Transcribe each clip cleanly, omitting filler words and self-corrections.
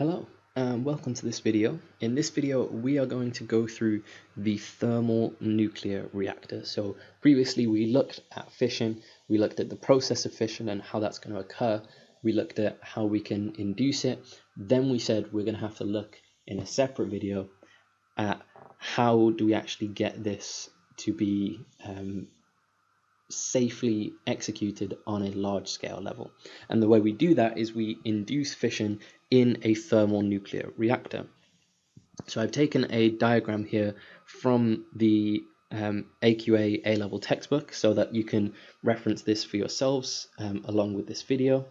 Hello, and welcome to this video. In this video, we are going to go through the thermonuclear reactor. So previously we looked at fission, we looked at the process of fission and how that's going to occur. We looked at how we can induce it. Then we said we're going to have to look in a separate video at how do we actually get this to be safely executed on a large scale level. And the way we do that is we induce fission in a thermonuclear reactor. So I've taken a diagram here from the AQA A-level textbook so that you can reference this for yourselves along with this video.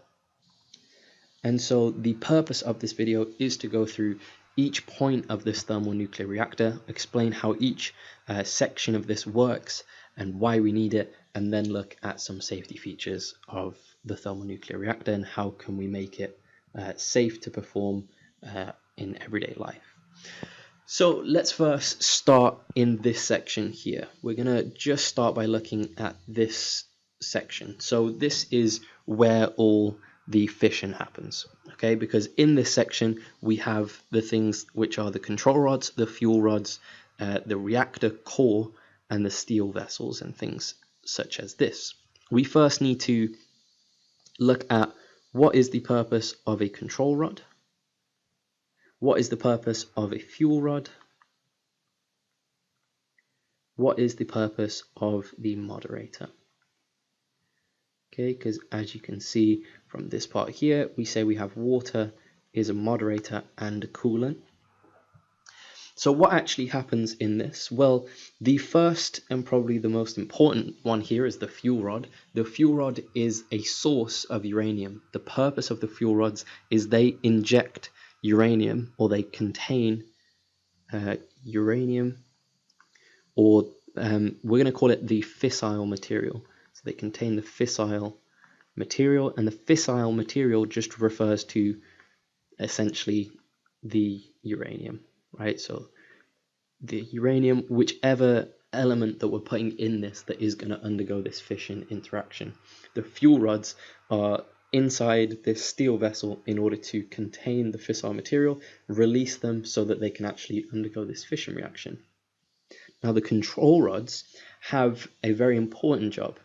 And so the purpose of this video is to go through each point of this thermonuclear reactor, explain how each section of this works and why we need it, and then look at some safety features of the thermonuclear reactor and how can we make it safe to perform in everyday life. So let's first start in this section here. We're going to just start by looking at this section. So this is where all the fission happens, okay? Because in this section we have the things which are the control rods, the fuel rods, the reactor core, and the steel vessels and things such as this. We first need to look at what is the purpose of a control rod, what is the purpose of a fuel rod, what is the purpose of the moderator. Okay, because as you can see from this part here, we say we have water is a moderator and a coolant. So what actually happens in this? Well, the first and probably the most important one here is the fuel rod. The fuel rod is a source of uranium. The purpose of the fuel rods is they inject uranium, or they contain uranium, or we're going to call it the fissile material. So they contain the fissile material, and the fissile material just refers to essentially the uranium, right? So the uranium, whichever element that we're putting in this that is going to undergo this fission interaction. The fuel rods are inside this steel vessel in order to contain the fissile material, release them so that they can actually undergo this fission reaction. Now the control rods have a very important job.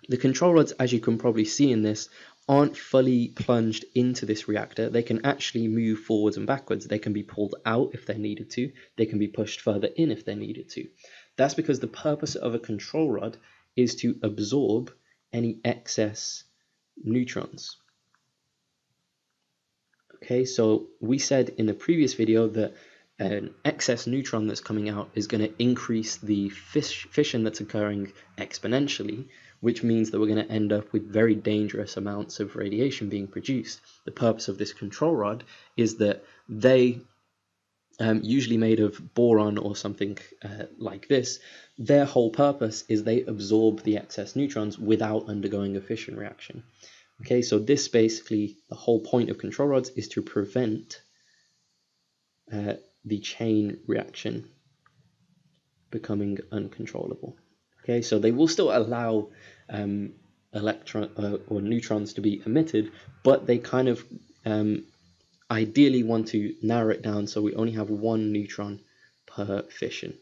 The control rods, as you can probably see in this, aren't fully plunged into this reactor. They can actually move forwards and backwards. They can be pulled out if they needed to. They can be pushed further in if they needed to. That's because the purpose of a control rod is to absorb any excess neutrons. Okay, so we said in the previous video that an excess neutron that's coming out is going to increase the fission that's occurring exponentially, which means that we're going to end up with very dangerous amounts of radiation being produced. The purpose of this control rod is that they, usually made of boron or something like this, their whole purpose is they absorb the excess neutrons without undergoing a fission reaction. Okay, so this basically, the whole point of control rods is to prevent the chain reaction becoming uncontrollable. Okay, so they will still allow electron or neutrons to be emitted, but they kind of ideally want to narrow it down so we only have one neutron per fission.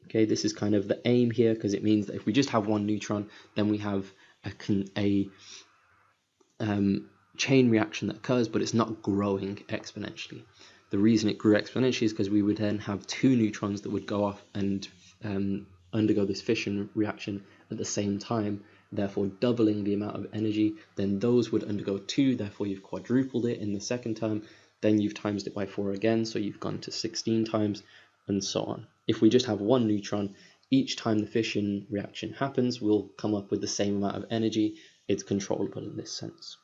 Okay, this is kind of the aim here, because it means that if we just have one neutron, then we have a chain reaction that occurs, but it's not growing exponentially. The reason it grew exponentially is because we would then have two neutrons that would go off and undergo this fission reaction at the same time, therefore doubling the amount of energy. Then those would undergo two, therefore you've quadrupled it in the second term, then you've times it by 4 again, so you've gone to 16 times, and so on. If we just have one neutron, each time the fission reaction happens, we'll come up with the same amount of energy. It's controllable in this sense.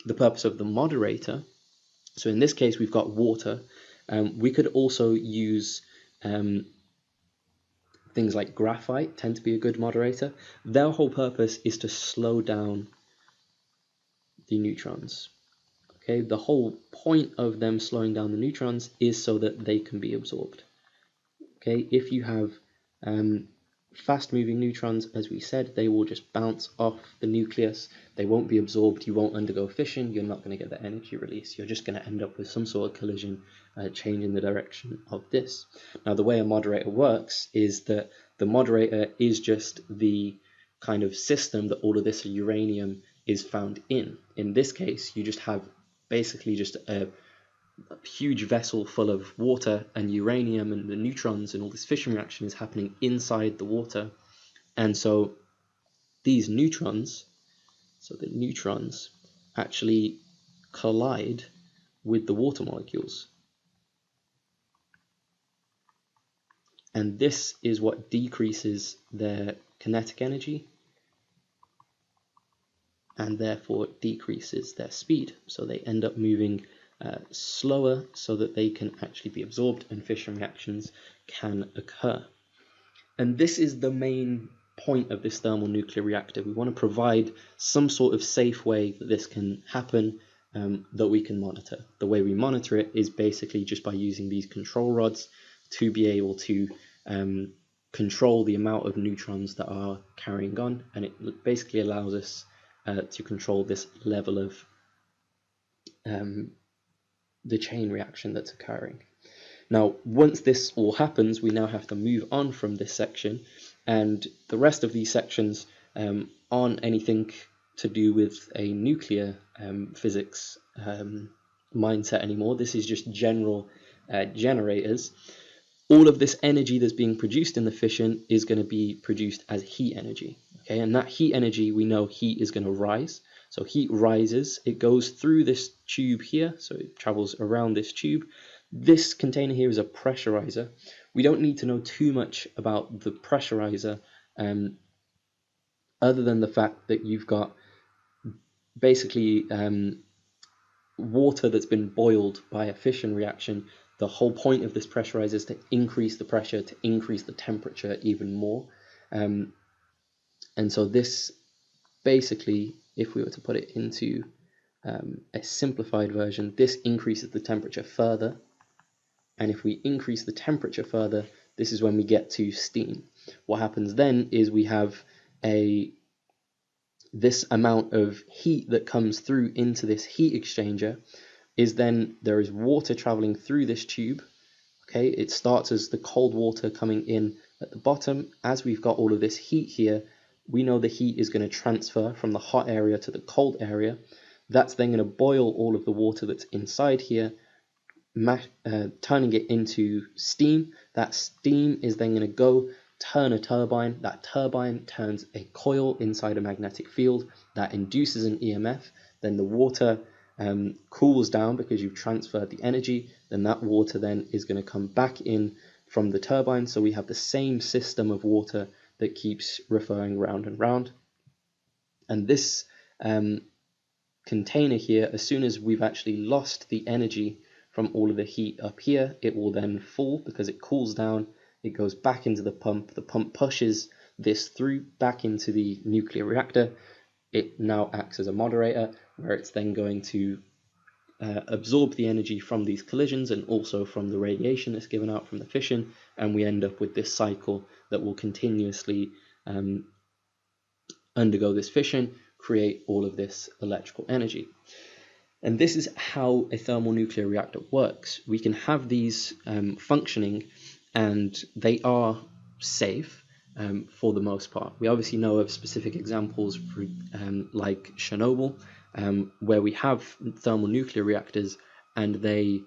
The purpose of the moderator, so in this case we've got water. We could also use things like graphite, tend to be a good moderator. Their whole purpose is to slow down the neutrons. Okay, the whole point of them slowing down the neutrons is so that they can be absorbed. Okay, if you have fast-moving neutrons, as we said, they will just bounce off the nucleus. They won't be absorbed. You won't undergo fission. You're not going to get the energy release. You're just going to end up with some sort of collision, changing the direction of this. Now, the way a moderator works is that the moderator is just the kind of system that all of this uranium is found in. In this case, you just have basically just a huge vessel full of water and uranium, and the neutrons and all this fission reaction is happening inside the water. And so these neutrons, the neutrons actually collide with the water molecules. And this is what decreases their kinetic energy and therefore decreases their speed. So they end up moving slower so that they can actually be absorbed and fission reactions can occur. And this is the main point of this thermonuclear reactor. We want to provide some sort of safe way that this can happen, that we can monitor. The way we monitor it is basically just by using these control rods to be able to control the amount of neutrons that are carrying on, and it basically allows us to control this level of the chain reaction that's occurring. Now, once this all happens, we now have to move on from this section, and the rest of these sections aren't anything to do with a nuclear physics mindset anymore. This is just general generators. All of this energy that's being produced in the fission is going to be produced as heat energy. Okay, and that heat energy, we know heat is going to rise. So heat rises, it goes through this tube here, so it travels around this tube. This container here is a pressurizer. We don't need to know too much about the pressurizer, other than the fact that you've got basically water that's been boiled by a fission reaction. The whole point of this pressurizer is to increase the pressure, to increase the temperature even more. And so this basically, if we were to put it into a simplified version, this increases the temperature further. And if we increase the temperature further, this is when we get to steam. What happens then is we have this amount of heat that comes through into this heat exchanger, is then there is water traveling through this tube. Okay, it starts as the cold water coming in at the bottom. As we've got all of this heat here, we know the heat is going to transfer from the hot area to the cold area. That's then going to boil all of the water that's inside here, turning it into steam. That steam is then going to go turn a turbine. That turbine turns a coil inside a magnetic field that induces an EMF. Then the water cools down because you've transferred the energy. Then that water then is going to come back in from the turbine. So we have the same system of water that keeps referring round and round. And this container here, as soon as we've actually lost the energy from all of the heat up here, it will then fall because it cools down. It goes back into the pump. The pump pushes this through back into the nuclear reactor. It now acts as a moderator, where it's then going to absorb the energy from these collisions and also from the radiation that's given out from the fission, and we end up with this cycle that will continuously undergo this fission, create all of this electrical energy. And this is how a thermonuclear reactor works. We can have these functioning, and they are safe for the most part. We obviously know of specific examples like Chernobyl, where we have thermonuclear reactors and they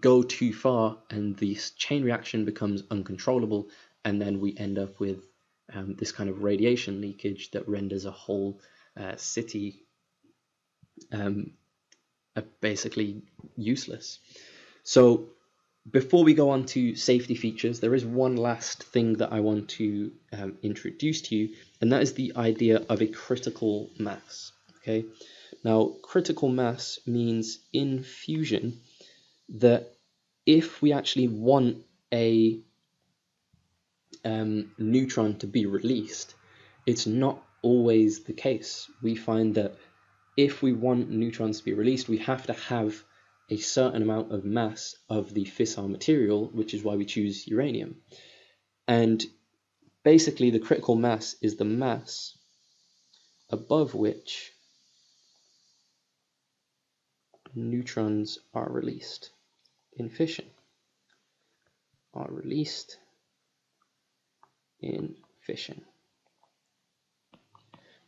go too far and the chain reaction becomes uncontrollable, and then we end up with this kind of radiation leakage that renders a whole city basically useless. So before we go on to safety features, there is one last thing that I want to introduce to you, and that is the idea of a critical mass. Okay, now critical mass means in fusion that if we actually want a neutron to be released, it's not always the case. We find that if we want neutrons to be released, we have to have a certain amount of mass of the fissile material, which is why we choose uranium. And Basically, the critical mass is the mass above which neutrons are released in fission.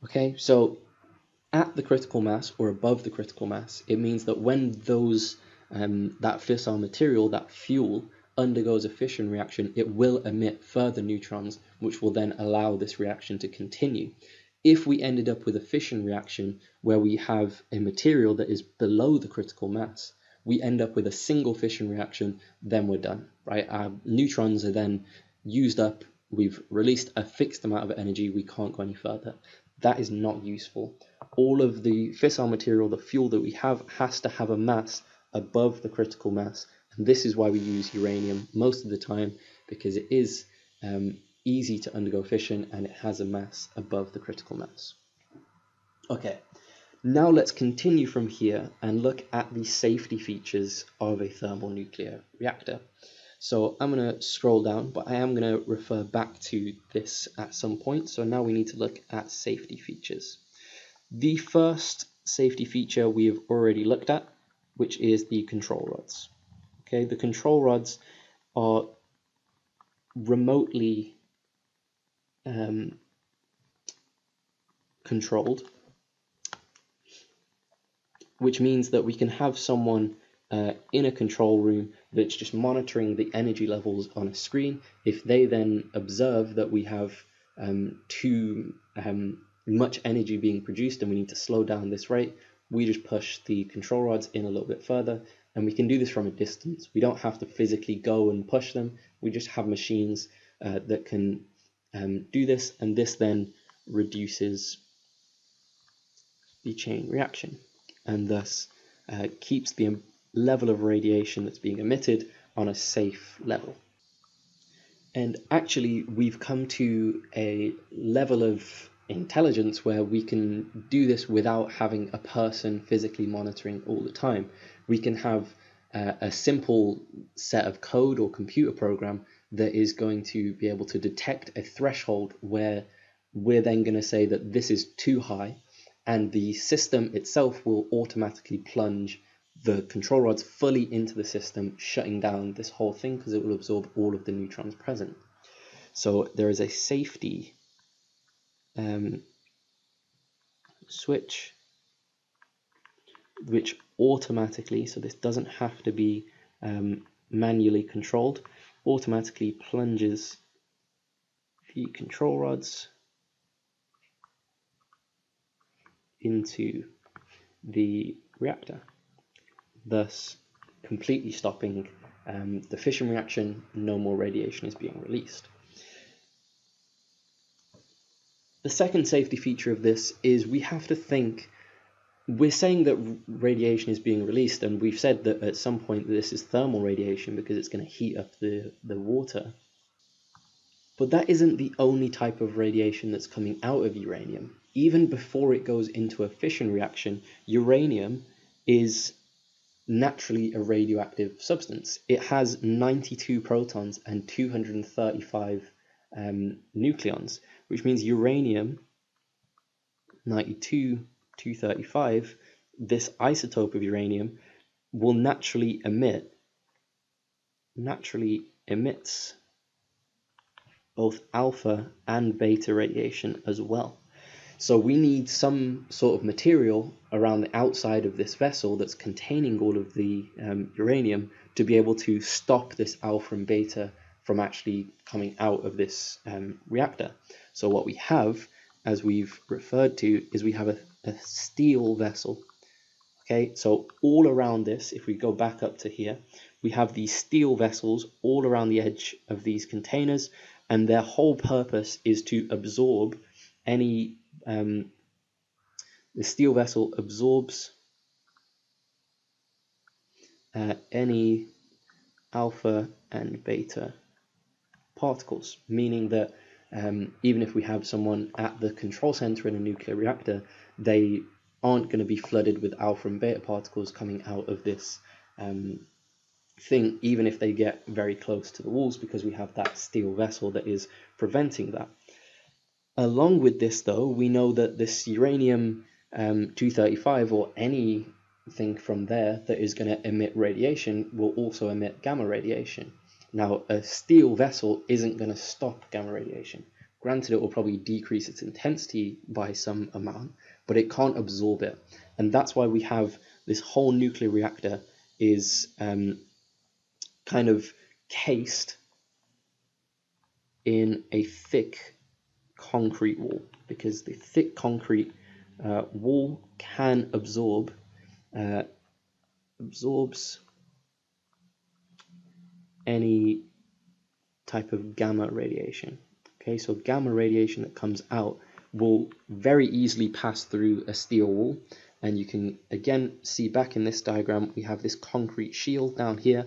Okay, so at the critical mass or above the critical mass, it means that when that fissile material, that fuel, undergoes a fission reaction, it will emit further neutrons, which will then allow this reaction to continue. If we ended up with a fission reaction where we have a material that is below the critical mass, we end up with a single fission reaction, then we're done, right? Our neutrons are then used up, we've released a fixed amount of energy, we can't go any further. That is not useful. All of the fissile material, the fuel that we have, has to have a mass above the critical mass. And this is why we use uranium most of the time, because it is easy to undergo fission and it has a mass above the critical mass. Okay, now let's continue from here and look at the safety features of a thermonuclear reactor. So I'm going to scroll down, but I am going to refer back to this at some point. So now we need to look at safety features. The first safety feature we have already looked at, which is the control rods. Okay, the control rods are remotely controlled, which means that we can have someone in a control room that's just monitoring the energy levels on a screen. If they then observe that we have too much energy being produced and we need to slow down this rate, we just push the control rods in a little bit further, and we can do this from a distance. We don't have to physically go and push them. We just have machines that can do this, and this then reduces the chain reaction and thus keeps the level of radiation that's being emitted on a safe level. And actually, we've come to a level of intelligence where we can do this without having a person physically monitoring all the time. We can have a simple set of code or computer program that is going to be able to detect a threshold where we're then going to say that this is too high, and the system itself will automatically plunge the control rods fully into the system, shutting down this whole thing because it will absorb all of the neutrons present. So there is a safety switch which automatically, so this doesn't have to be manually controlled, automatically plunges the control rods into the reactor, thus completely stopping the fission reaction. No more radiation is being released. The second safety feature of this is we have to think, we're saying that radiation is being released, and we've said that at some point this is thermal radiation because it's going to heat up the water. But that isn't the only type of radiation that's coming out of uranium. Even before it goes into a fission reaction, uranium is naturally a radioactive substance. It has 92 protons and 235 nucleons, which means uranium 92, 235, this isotope of uranium will naturally emits both alpha and beta radiation as well. So we need some sort of material around the outside of this vessel that's containing all of the uranium to be able to stop this alpha and beta from actually coming out of this reactor. So what we have, as we've referred to, is we have a steel vessel. Okay, so all around this, if we go back up to here, we have these steel vessels all around the edge of these containers, and their whole purpose is to absorb any the steel vessel absorbs any alpha and beta particles, meaning that even if we have someone at the control center in a nuclear reactor, they aren't going to be flooded with alpha and beta particles coming out of this thing, even if they get very close to the walls, because we have that steel vessel that is preventing that. Along with this, though, we know that this uranium 235 or anything from there that is going to emit radiation will also emit gamma radiation. Now, a steel vessel isn't going to stop gamma radiation. Granted, it will probably decrease its intensity by some amount, but it can't absorb it. And that's why we have this whole nuclear reactor is kind of cased in a thick concrete wall, because the thick concrete wall can absorbs any type of gamma radiation. Okay, so gamma radiation that comes out will very easily pass through a steel wall, and you can again see back in this diagram we have this concrete shield down here.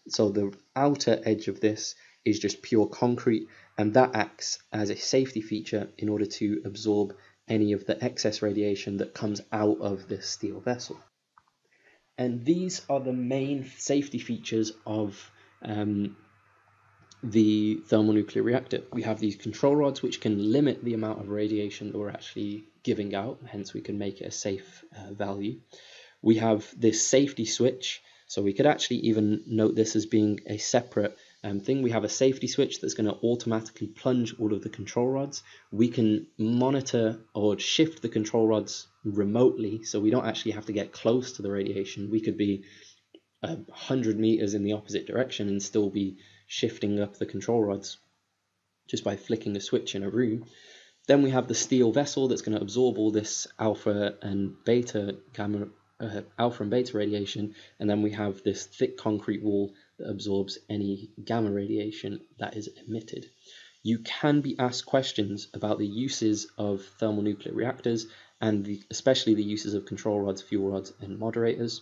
So the outer edge of this is just pure concrete, and that acts as a safety feature in order to absorb any of the excess radiation that comes out of this steel vessel. And these are the main safety features of the thermonuclear reactor. We have these control rods which can limit the amount of radiation that we're actually giving out, hence we can make it a safe value. We have this safety switch, so we could actually even note this as being a separate thing. We have a safety switch that's going to automatically plunge all of the control rods. We can monitor or shift the control rods remotely, so we don't actually have to get close to the radiation. We could be 100 meters in the opposite direction and still be shifting up the control rods just by flicking a switch in a room. Then we have the steel vessel that's going to absorb all this alpha and beta radiation, and then we have this thick concrete wall that absorbs any gamma radiation that is emitted. You can be asked questions about the uses of thermonuclear reactors, and especially the uses of control rods, fuel rods, and moderators.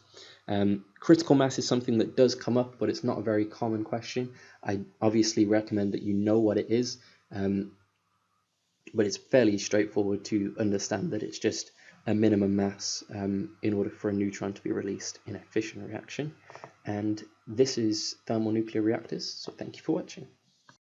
Critical mass is something that does come up, but it's not a very common question. I obviously recommend that you know what it is, but it's fairly straightforward to understand that it's just a minimum mass in order for a neutron to be released in a fission reaction. And this is thermonuclear reactors, so thank you for watching.